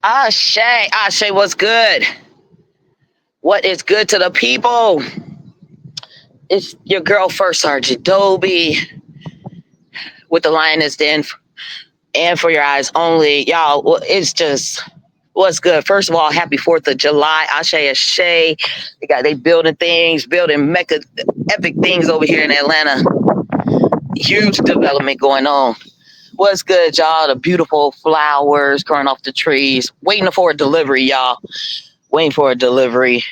Ashay, what's good? What is good to the people? It's your girl, First Sergeant Dobie, with the Lioness Den and for your eyes only. Y'all, it's just what's good. First of all, happy 4th of July. Ashay. They building things, building mecca epic things over here in Atlanta. Huge development going on. What's good, y'all? The beautiful flowers growing off the trees. Waiting for a delivery, y'all. Waiting for a delivery.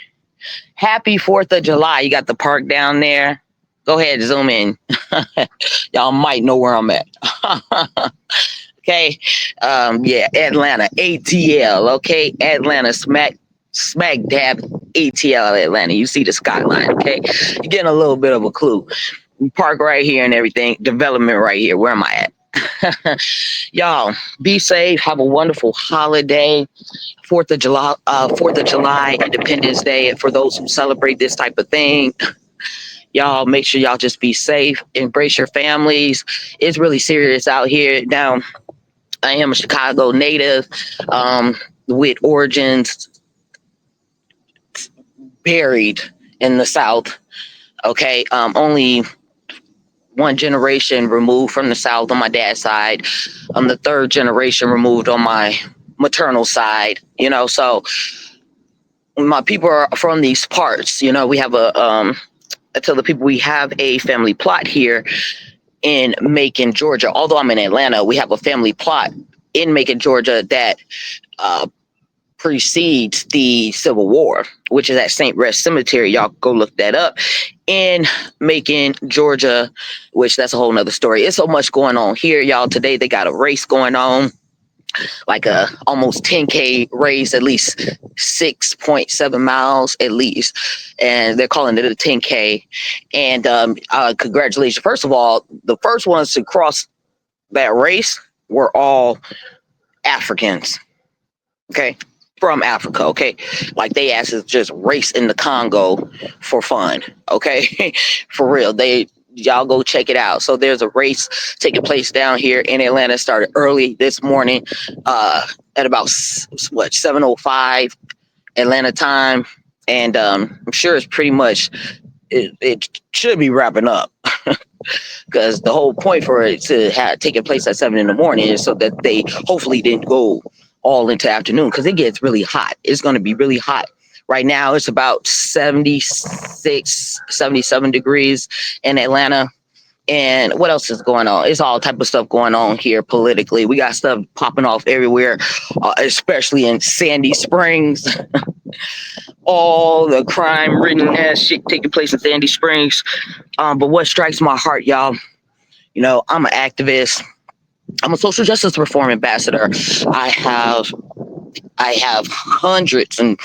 Happy 4th of July. You got the park down there. Go ahead, zoom in. Y'all might know where I'm at. Okay. Yeah, Atlanta, ATL. Okay. Atlanta, smack dab ATL Atlanta. You see the skyline. Okay. You're getting a little bit of a clue. Park right here and everything. Development right here. Where am I at? Y'all, be safe. Have a wonderful holiday. 4th of July, Independence Day. For those who celebrate this type of thing, y'all make sure y'all just be safe. Embrace your families. It's really serious out here. Now, I am a Chicago native, with origins buried in the South. Okay, only one generation removed from the South on my dad's side. I'm the third generation removed on my maternal side. So my people are from these parts. We have I tell the people we have a family plot here in Macon, Georgia. Although I'm in Atlanta, we have a family plot in Macon, Georgia that precedes the Civil War, which is at St. Rest Cemetery. Y'all go look that up in Macon, Georgia, which that's a whole nother story. It's so much going on here, y'all. Today they got a race going on, like a almost 10K race, at least 6.7 miles at least, and they're calling it a 10K. And congratulations. First of all, the first ones to cross that race were all Africans, okay, from Africa, okay? Like they asked us just race in the Congo for fun, okay? For real. Y'all go check it out. So there's a race taking place down here in Atlanta. Started early this morning, at about 7:05 Atlanta time, and I'm sure it's pretty much it should be wrapping up. Because the whole point for it to have taken place at 7 in the morning is so that they hopefully didn't go all into afternoon, because it gets really hot. It's going to be really hot. Right now, it's about 76, 77 degrees in Atlanta. And what else is going on? It's all type of stuff going on here politically. We got stuff popping off everywhere, especially in Sandy Springs. All the crime-ridden ass shit taking place in Sandy Springs. But what strikes my heart, y'all, I'm an activist. I'm a social justice reform ambassador. I have hundreds and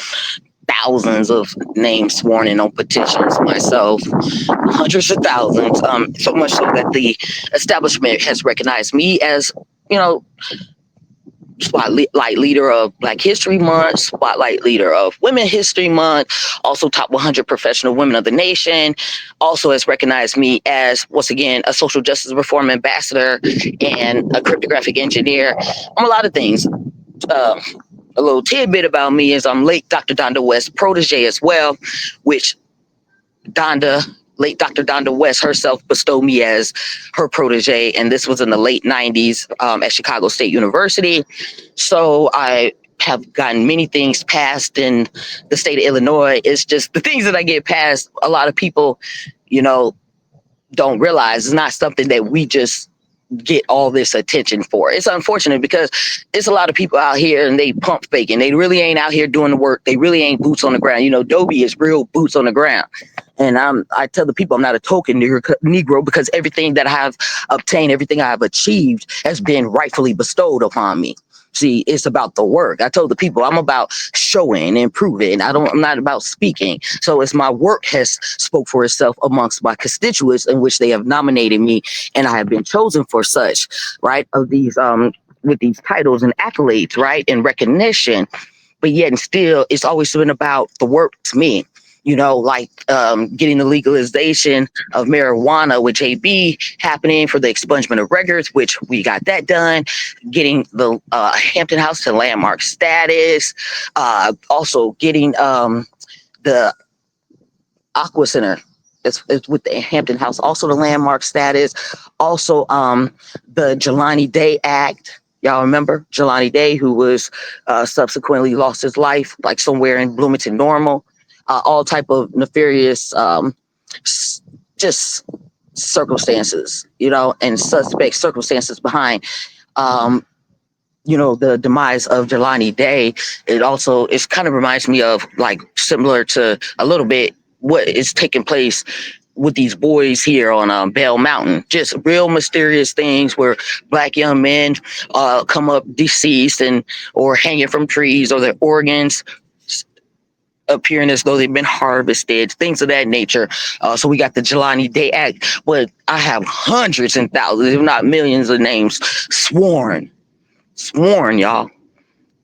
thousands of names sworn in on petitions myself, hundreds of thousands. So much so that the establishment has recognized me as, spotlight leader of Black History Month, spotlight leader of Women History Month, also top 100 professional women of the nation. Also has recognized me as, once again, a social justice reform ambassador and a cryptographic engineer. I'm a lot of things. A little tidbit about me is I'm late Dr. Donda West protege as well, which late Dr. Donda West herself bestowed me as her protege, and this was in the late 90s at Chicago State University. So I have gotten many things passed in the state of Illinois. It's just the things that I get passed, a lot of people, don't realize it's not something that we just get all this attention for. It's unfortunate because it's a lot of people out here and they pump faking. They really ain't out here doing the work. They really ain't boots on the ground. Dobie is real boots on the ground. And I tell the people I'm not a token Negro because everything that I have obtained, everything I have achieved has been rightfully bestowed upon me. See, it's about the work. I told the people I'm about showing and proving. I'm not about speaking. So it's my work has spoke for itself amongst my constituents in which they have nominated me, and I have been chosen for such, right? Of these with these titles and accolades, right? And recognition. But yet and still, it's always been about the work to me. like getting the legalization of marijuana with JB happening for the expungement of records, which we got that done. Getting the Hampton House to landmark status. Also getting the Aqua Center. It's with the Hampton House, also the landmark status. Also, the Jelani Day Act. Y'all remember Jelani Day, who was subsequently lost his life, like somewhere in Bloomington Normal. All type of nefarious, just circumstances, and suspect circumstances behind, the demise of Jelani Day. It kind of reminds me of, like, similar to a little bit what is taking place with these boys here on Bell Mountain. Just real mysterious things where Black young men come up deceased or hanging from trees, or their organs appearing as though they've been harvested, things of that nature. So we got the Jelani Day Act, but I have hundreds and thousands, if not millions, of names sworn, y'all,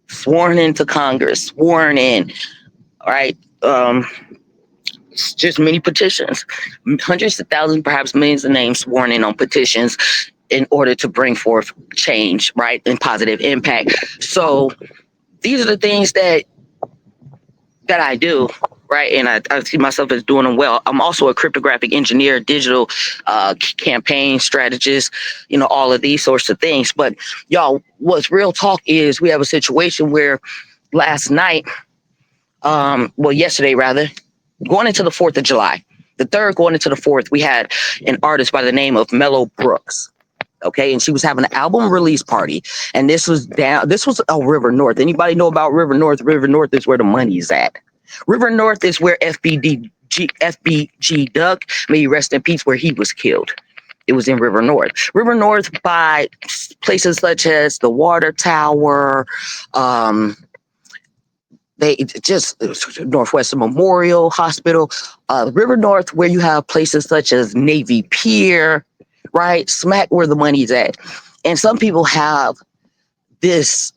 sworn into Congress, sworn in. All right. It's just many petitions, hundreds of thousands, perhaps millions of names sworn in on petitions in order to bring forth change, right, and positive impact. So these are the things that I do, right? And I see myself as doing them well. I'm also a cryptographic engineer, digital campaign strategist, all of these sorts of things. But y'all, what's real talk is we have a situation where last night, yesterday rather, going into the 4th of July, the 3rd going into the 4th, we had an artist by the name of MELLO Brooks. Okay, and she was having an album release party, and this was River North. Anybody know about River North? River North is where the money's at. River North is where FBG Duck, may he rest in peace, where he was killed. It was in River North. River North by places such as the Water Tower, they just Northwestern Memorial Hospital, River North, where you have places such as Navy Pier, right? Smack where the money's at. And some people have this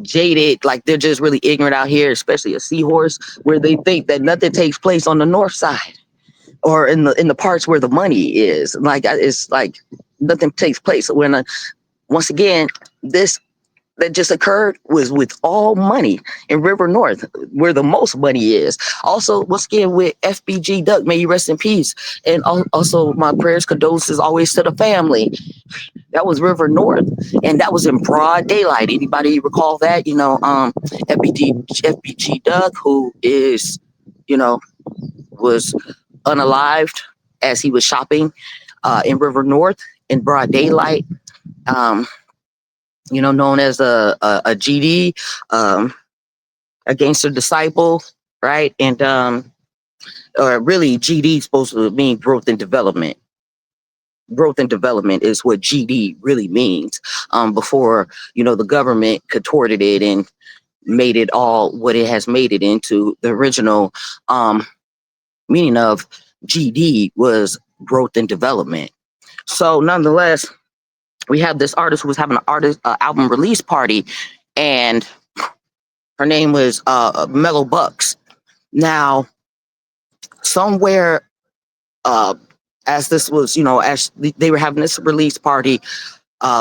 jaded, like they're just really ignorant out here, especially a seahorse, where they think that nothing takes place on the north side or in the parts where the money is. Like, it's like nothing takes place. When once again, this that just occurred was with all money in River North, where the most money is. Also, once again, with FBG Duck, may you rest in peace. And also, my prayers, condolences always to the family. That was River North, and that was in broad daylight. Anybody recall that? FBG Duck, who is, was unalived as he was shopping in River North in broad daylight. Known as a GD, a gangster disciple, right? And or really, GD is supposed to mean growth and development. Growth and development is what GD really means. Before the government contorted it and made it all what it has made it into. The original meaning of GD was growth and development. So nonetheless, we have this artist who was having an album release party, and her name was MELLO Bucks. Now, somewhere, as this was, as they were having this release party,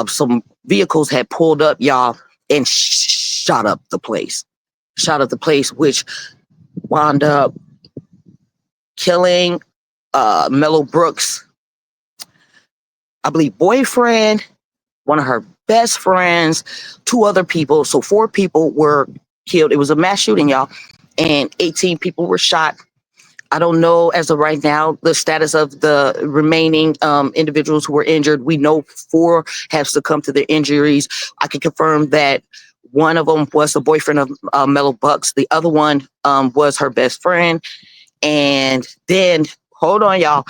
some vehicles had pulled up, y'all, and shot up the place. Which wound up killing MELLO Brooks, I believe, boyfriend, one of her best friends, 2 other people. So 4 people were killed. It was a mass shooting, y'all, and 18 people were shot. I don't know as of right now the status of the remaining individuals who were injured. We know 4 have succumbed to their injuries. I can confirm that one of them was the boyfriend of MELLO Bucks. The other one was her best friend. And then, hold on, y'all.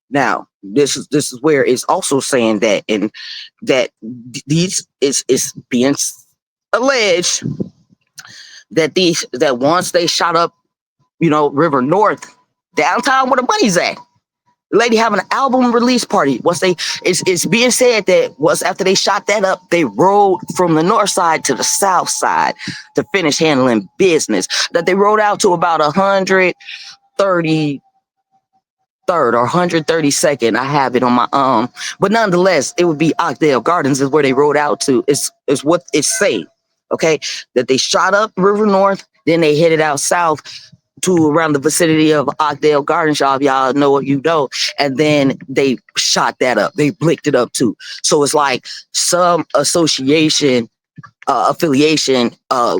Now, this is where it's also saying that, and that these is being alleged that once they shot up, River North, downtown where the money's at, the lady having an album release party. It's being said that once after they shot that up, they rode from the north side to the south side to finish handling business. That they rode out to about 100 133rd or 132nd. I have it on my but nonetheless, it would be Oakdale Gardens is where they rode out to. It's what it's saying. Okay, that they shot up River North, then they headed out south to around the vicinity of Oakdale Gardens. Y'all know what you know, and then they shot that up. They blicked it up too. So it's like some association affiliation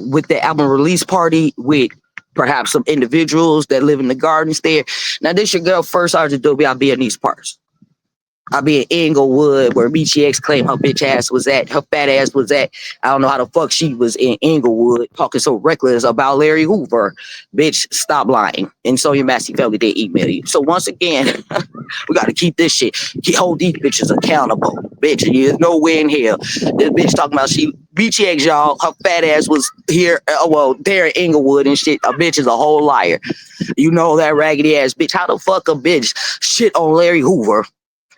with the album release party with perhaps some individuals that live in the gardens there. Now, this your girl first Sergeant Dobie. I'll be in these parts. I'll be in Inglewood, where BTX claimed her bitch ass was at, her fat ass was at. I don't know how the fuck she was in Inglewood talking so reckless about Larry Hoover. Bitch, stop lying. And so your Massey family did email you. So once again, we got to keep this shit, hold these bitches accountable. Bitch, there's nowhere in hell. This bitch talking about she, BTX, y'all, her fat ass was here, there in Inglewood and shit. A bitch is a whole liar. You know that raggedy ass bitch. How the fuck a bitch shit on Larry Hoover?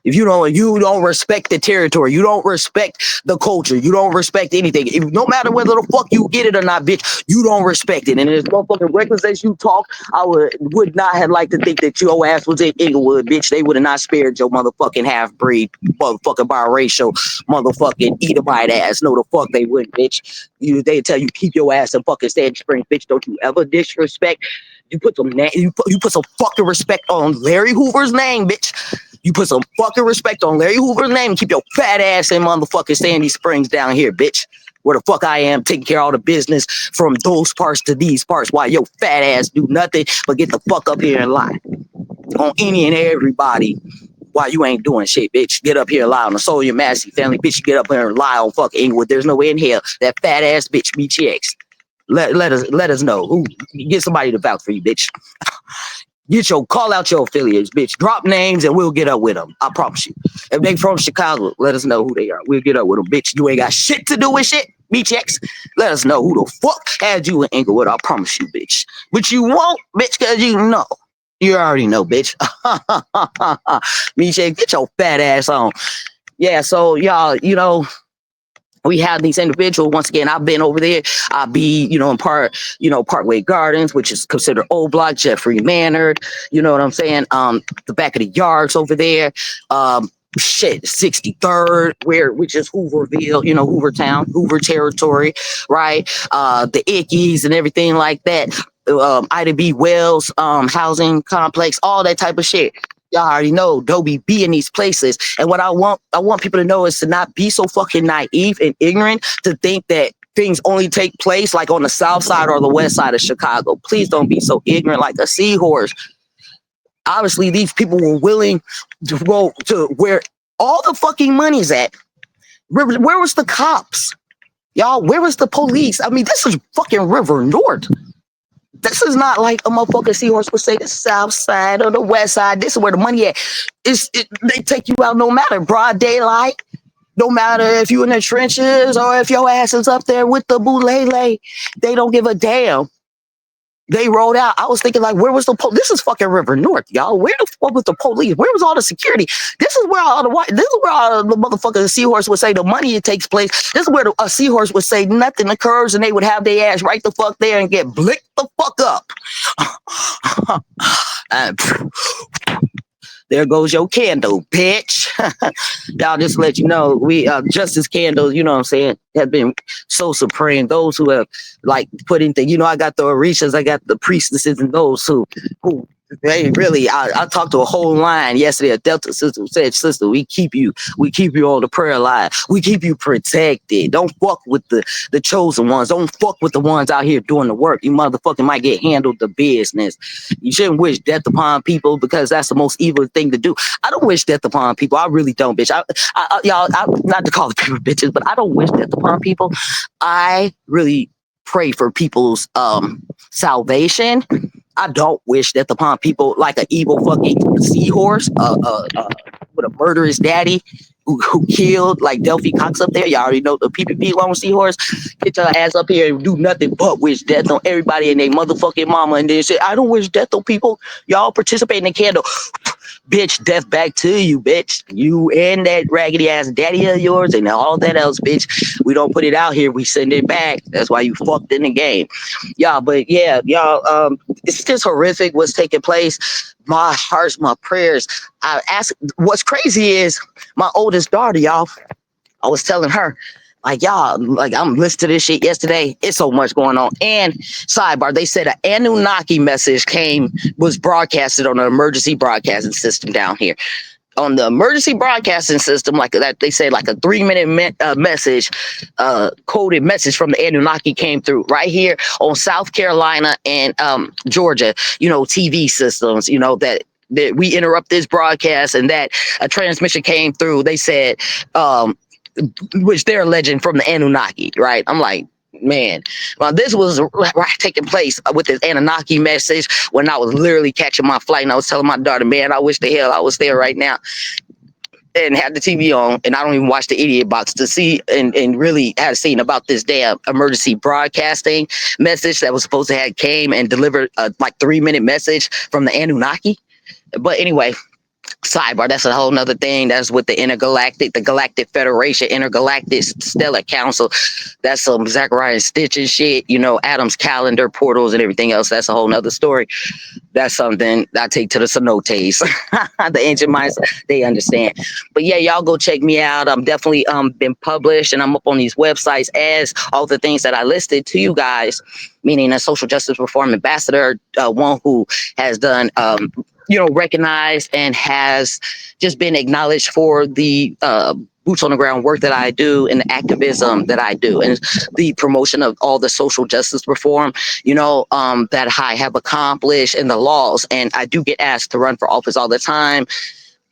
If you don't respect the territory, you don't respect the culture, you don't respect anything. No matter whether the fuck you get it or not, bitch, you don't respect it. And as motherfucking reckless as you talk, I would not have liked to think that your ass was in Inglewood, bitch. They would have not spared your motherfucking half-breed, motherfucking biracial, motherfucking Edomite ass. No, the fuck they wouldn't, bitch. They tell you keep your ass in fucking Sandy Springs, bitch. Don't you ever disrespect. You put some fucking respect on Larry Hoover's name, bitch. You put some fucking respect on Larry Hoover's name and keep your fat ass in motherfucking Sandy Springs down here, bitch. Where the fuck I am taking care of all the business from those parts to these parts while your fat ass do nothing but get the fuck up here and lie on any and everybody while you ain't doing shit, bitch. Get up here and lie on the soul of your Massey family, bitch. You get up here and lie on fucking Inglewood. There's no way in hell that fat ass bitch BTX. Let us know. Who get somebody to vouch for you, bitch. Call out your affiliates, bitch. Drop names and we'll get up with them. I promise you. If they from Chicago, let us know who they are. We'll get up with them, bitch. You ain't got shit to do with shit, BTX. Let us know who the fuck had you in Inglewood. I promise you, bitch. But you won't, bitch, because you know. You already know, bitch. BTX, get your fat ass on. Yeah, so y'all, we have these individuals. Once again, I've been over there. I'll be, in Parkway Gardens, which is considered old block, Jeffrey Manor. You know what I'm saying? The back of the yards over there. 63rd, which is Hooverville, Hoovertown, Hoover territory, right? The Ickies and everything like that. Ida B. Wells, housing complex, all that type of shit. Y'all already know Dobie be in these places. And what I want people to know is to not be so fucking naive and ignorant to think that things only take place like on the south side or the west side of Chicago. Please don't be so ignorant like a seahorse. Obviously, these people were willing to go to where all the fucking money's at. Where was the cops? Y'all, where was the police? I mean, this is fucking River North. This is not like a motherfucking seahorse would say the south side or the west side. This is where the money at. They take you out no matter broad daylight, no matter if you in the trenches or if your ass is up there with the boulele. They don't give a damn. They rolled out. I was thinking, like, where was the police? This is fucking River North, y'all. Where the fuck was the police? Where was all the security? This is where all the motherfucking seahorse would say the money takes place. This is where a seahorse would say nothing occurs and they would have their ass right the fuck there and get blicked the fuck up. And there goes your candle, bitch. Y'all, just to let you know, we Justice Candles, you know what I'm saying, have been so supreme. Those who have put in things, I got the Orishas, I got the priestesses, and those who they really, I talked to a whole line yesterday. A Delta sister said, "Sister, we keep you on the prayer line. We keep you protected. Don't fuck with the chosen ones. Don't fuck with the ones out here doing the work. You motherfucking might get handled the business. You shouldn't wish death upon people because that's the most evil thing to do. I don't wish death upon people. I really don't, bitch. Y'all, not to call the people bitches, but I don't wish death upon people. I really pray for people's salvation. I don't wish death upon people like an evil fucking seahorse, with a murderous daddy who killed like Delphi Cox up there. Y'all already know the PPP loan seahorse. Get your ass up here and do nothing but wish death on everybody and their motherfucking mama, and then say, I don't wish death on people. Y'all participate in the candle. Bitch, death back to you, bitch. You and that raggedy ass daddy of yours and all that else, bitch. We don't put it out here. We send it back. That's why you fucked in the game. Y'all, but yeah, y'all, it's just horrific what's taking place. My hearts, my prayers. I ask what's crazy is my oldest daughter, y'all. I was telling her, like, y'all, like, I'm listening to this shit yesterday. It's so much going on. And sidebar, they said an Anunnaki message was broadcasted on an emergency broadcasting system down here. On the emergency broadcasting system, like that, they say like a 3-minute message, coded message from the Anunnaki came through right here on South Carolina and Georgia, TV systems, that we interrupt this broadcast and that a transmission came through. They said, which they're alleging from the Anunnaki, right? I'm like, man, well, this was taking place with this Anunnaki message when I was literally catching my flight, and I was telling my daughter, man, I wish the hell I was there right now and had the TV on, and I don't even watch the idiot box to see and really had seen about this damn emergency broadcasting message that was supposed to have came and delivered a like 3-minute message from the Anunnaki. But anyway, sidebar, that's a whole nother thing. That's with the Galactic Federation, Intergalactic Stellar Council. That's some Zachariah and Stitch and shit, Adam's calendar, portals, and everything else. That's a whole nother story. That's something I take to the cenotes. The ancient minds, they understand. But yeah, y'all go check me out. I'm definitely been published, and I'm up on these websites as all the things that I listed to you guys, meaning a social justice reform ambassador, one who has done recognized and has just been acknowledged for the boots on the ground work that I do and the activism that I do and the promotion of all the social justice reform, that I have accomplished and the laws. And I do get asked to run for office all the time.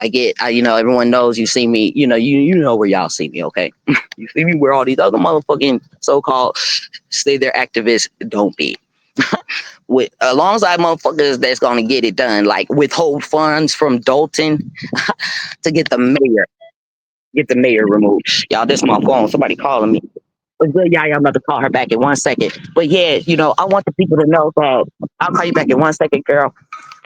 Everyone knows, you see me, you know where y'all see me, okay? You see me where all these other motherfucking so-called stay there activists don't be. With as long as I motherfuckers that's gonna get it done, like withhold funds from Dalton to get the mayor removed. Y'all, this is my phone. Somebody calling me. But good, yeah, I'm about to call her back in 1 second. But yeah, I want the people to know that I'll call you back in 1 second, girl.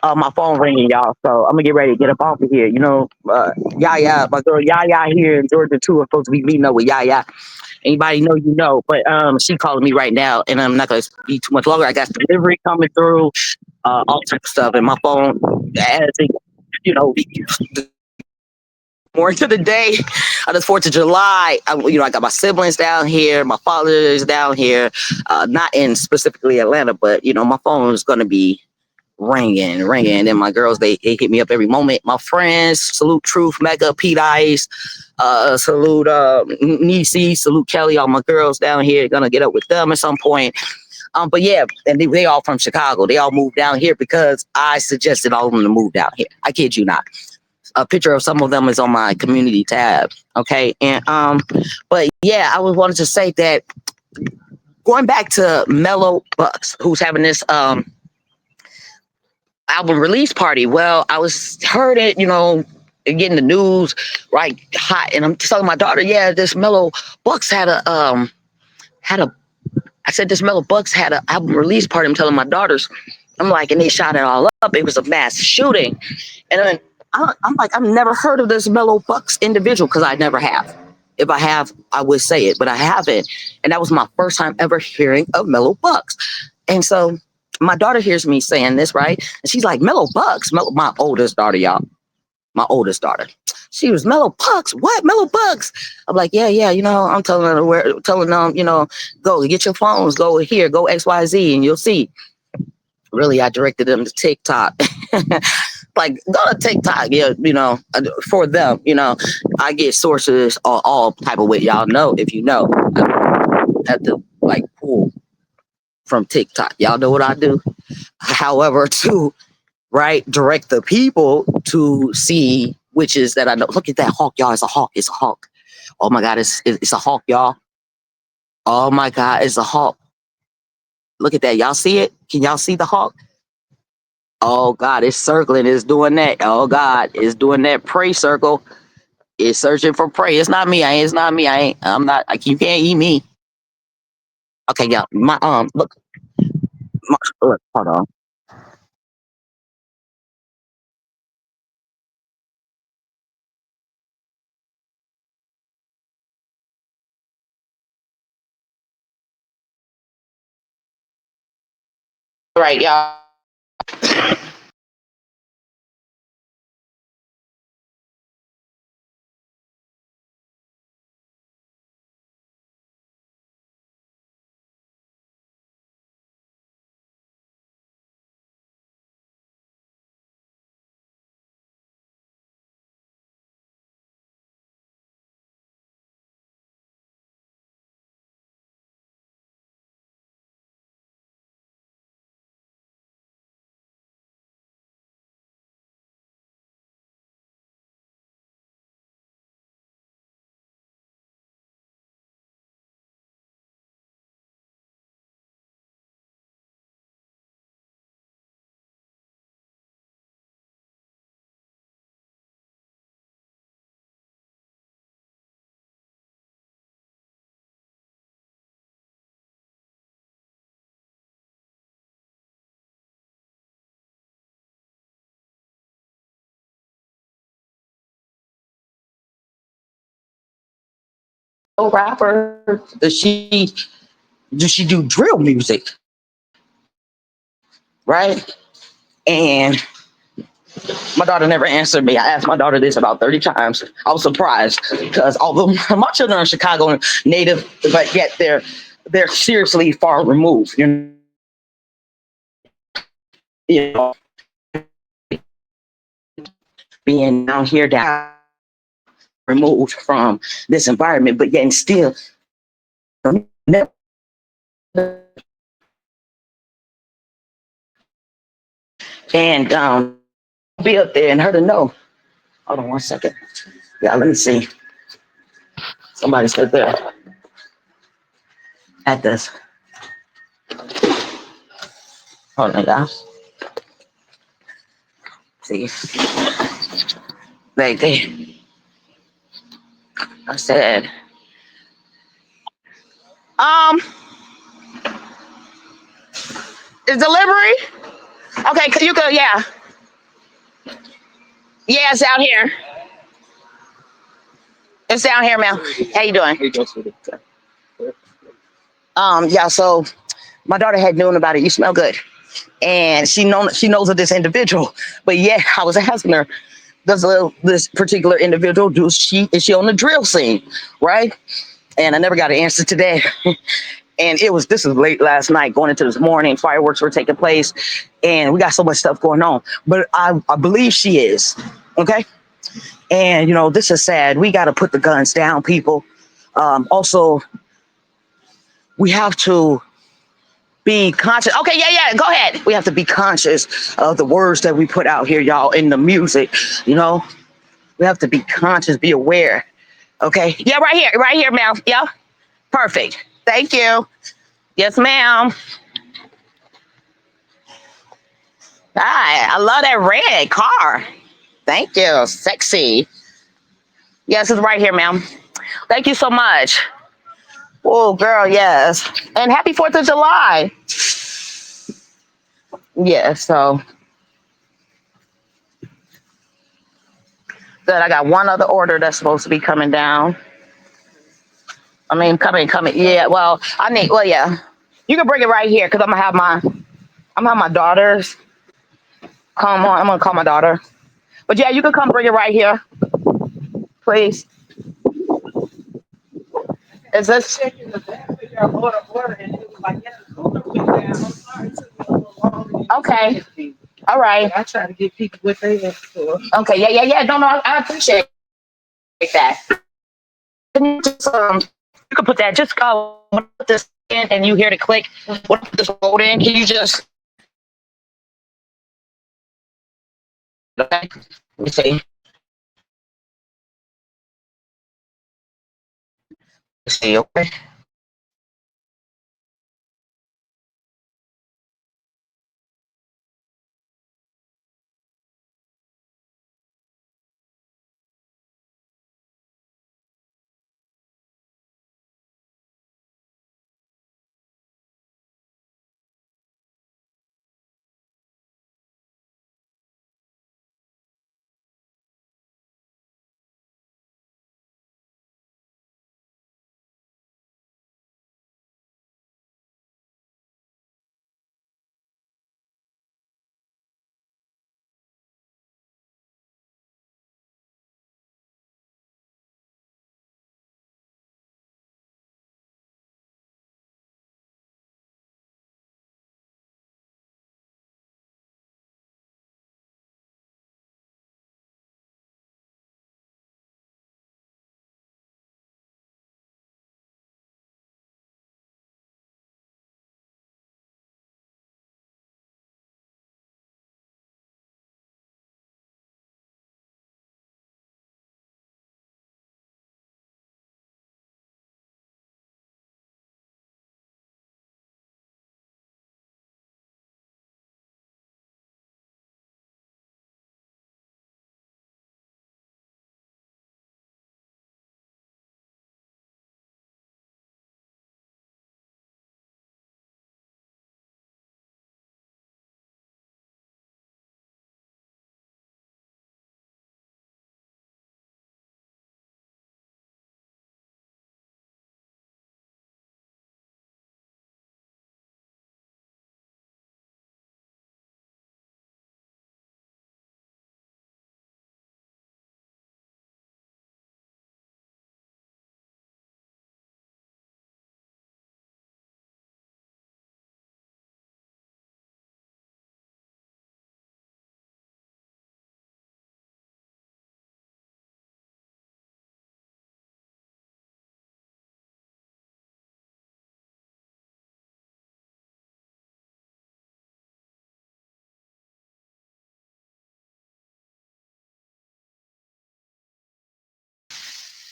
My phone ringing, y'all. So I'm gonna get ready to get up off of here. Yaya, my girl Yaya here in Georgia too. I'm supposed to be meeting up with Yaya. Anybody know, but she calling me right now, and I'm not gonna be too much longer. I got delivery coming through, all type of stuff, and my phone, as it, more to the day of the 4th of July. I got my siblings down here, my father is down here, not in specifically Atlanta, but my phone is gonna be ringing. And my girls, they hit me up every moment. My friends, salute Truth, Mega, Pete Ice, salute Nisi, salute Kelly. All my girls down here, gonna get up with them at some point. But yeah, and they all from Chicago. They all moved down here because I suggested all of them to move down here. I kid you not. A picture of some of them is on my community tab. Okay, and but yeah, I was wanted to say that going back to MELLO BUCKZZ, who's having this album release party. Well, I heard it, getting the news right hot, and I'm telling my daughter, yeah, this MELLO BUCKZZ had a I said this MELLO BUCKZZ had an album release party. I'm telling my daughters, I'm like, and they shot it all up. It was a mass shooting, and then I'm like, I've never heard of this MELLO BUCKZZ individual because I never have. If I have, I would say it, but I haven't, and that was my first time ever hearing of MELLO BUCKZZ, and so my daughter hears me saying this, right? And she's like, MELLO BUCKZZ, my oldest daughter, y'all. My oldest daughter. She was MELLO BUCKZZ. What? MELLO BUCKZZ. I'm like, yeah. I'm telling them, go get your phones, go here, go XYZ, and you'll see. Really, I directed them to TikTok. Like, go to TikTok, yeah, for them, I get sources all type of way. Y'all know, if you know, I have to like pull from TikTok. Y'all know what I do. However, to direct the people to see witches that I know. Look at that hawk, y'all. It's a hawk. It's a hawk. Oh my God, it's a hawk, y'all. Oh my God, it's a hawk. Look at that. Y'all see it? Can y'all see the hawk? Oh God, it's circling. It's doing that. Oh God, it's doing that prey circle. It's searching for prey. It's not me. It's not me. I'm not. You can't eat me. Okay, yeah. My look. Look. Hold on. All right, y'all. Rapper, does she do drill music, right? And my daughter never answered me. I asked my daughter this about 30 times. I was surprised because although my children are Chicago native, but yet they're seriously far removed. You know, being down here, down removed from this environment, but yet still never and be up there and her to know. Hold on 1 second. Yeah, let me see. Somebody said there at this. Hold on, guys. See, they. I said, um, is delivery okay? You could, yeah, yeah. It's out here. It's down here, man. How you doing? Yeah. So my daughter had known about it. You smell good, and she knows of this individual. But yeah, I was asking her, does this particular individual is she on the drill scene, right? And I never got an answer to that. And this was late last night, going into this morning. Fireworks were taking place, and we got so much stuff going on. But I believe she is. Okay. And this is sad. We got to put the guns down, people. Also, we have to be conscious. Okay, yeah, go ahead. We have to be conscious of the words that we put out here, y'all, in the music. You know, we have to be conscious, be aware. Okay. Yeah, right here, ma'am. Yeah, perfect. Thank you. Yes, ma'am. Hi, I love that red car. Thank you. Sexy. Yes, it's right here, ma'am. Thank you so much. Oh, girl, yes. And happy 4th of July. Yeah, so good. I got one other order that's supposed to be coming down. I mean, coming. Yeah, well, yeah. You can bring it right here because I'm gonna have my daughters. Come on, I'm gonna call my daughter. But yeah, you can come bring it right here, please. Is this okay? All right. I try to get people what they ask for. Okay, yeah. No, I appreciate that. You can put that. Just go put this in, and you hear the click. What put this code in? Can you just okay? Let me see. Let's see. Okay.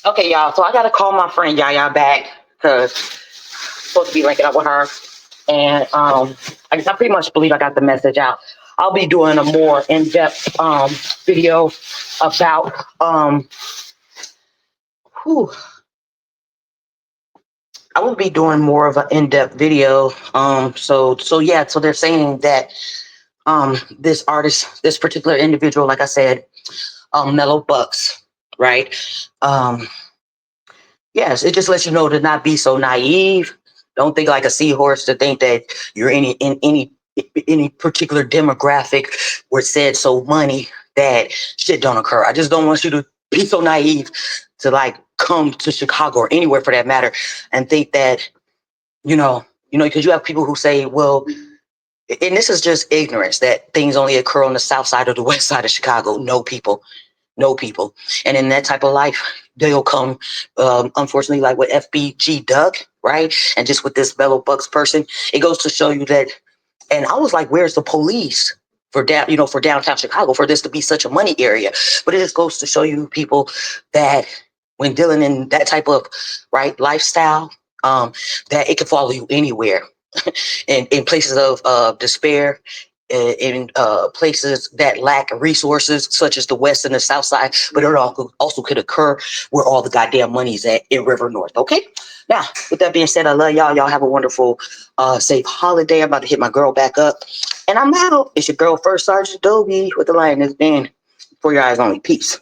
Okay, y'all. So I gotta call my friend Yaya back because supposed to be linking up with her, and I pretty much believe I got the message out. I'll be doing a more in-depth video about whew, I will be doing more of an in-depth video. So yeah, so they're saying that this artist, this particular individual, like I said, Mellow Bucks, right? Yes, it just lets you know to not be so naive. Don't think like a seahorse to think that you're in any particular demographic where it said so money that shit don't occur. I just don't want you to be so naive to like come to Chicago or anywhere for that matter and think that, because you have people who say, well, and this is just ignorance that things only occur on the south side or the west side of Chicago. No, people. No, people. And in that type of life, they'll come, unfortunately, like with FBG Doug, right? And just with this Mellow Bucks person, it goes to show you that. And I was like, where's the police for for downtown Chicago for this to be such a money area? But it just goes to show you people that when dealing in that type of lifestyle, that it can follow you anywhere. in places of despair, in places that lack resources, such as the West and the South Side, but it also could occur where all the goddamn money's at in River North. Okay. Now, with that being said, I love y'all. Y'all have a wonderful, safe holiday. I'm about to hit my girl back up, and I'm out. It's your girl, First Sergeant Dobie, with the Lioness Den. For your eyes only. Peace.